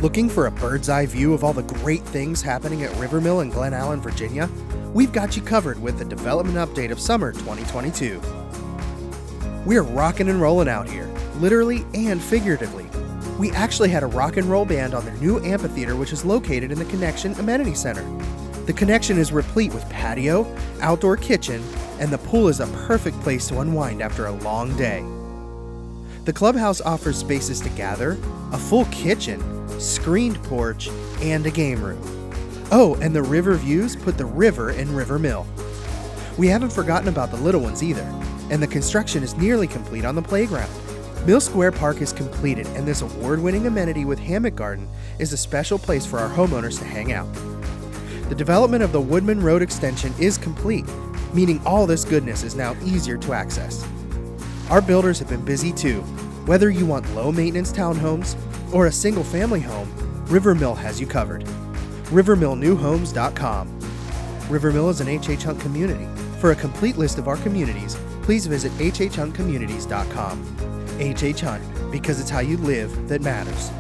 Looking for a bird's eye view of all the great things happening at Rivermill in Glen Allen, Virginia? We've got you covered with the development update of summer 2022. We're rocking and rolling out here, literally and figuratively. We actually had a rock and roll band on their new amphitheater, which is located in the Connection Amenity Center. The Connection is replete with patio, outdoor kitchen, and the pool is a perfect place to unwind after a long day. The clubhouse offers spaces to gather, a full kitchen, screened porch, and a game room. Oh, and the river views put the river in Rivermill. We haven't forgotten about the little ones either, and the construction is nearly complete on the playground. Mill Square Park is completed, and this award-winning amenity with hammock garden is a special place for our homeowners to hang out. The development of the Woodman Road extension is complete, meaning all this goodness is now easier to access. Our builders have been busy too. Whether you want low-maintenance townhomes or a single-family home, Rivermill has you covered. RivermillNewHomes.com. Rivermill is an HHHunt community. For a complete list of our communities, please visit HHHuntCommunities.com. HHHunt, because it's how you live that matters.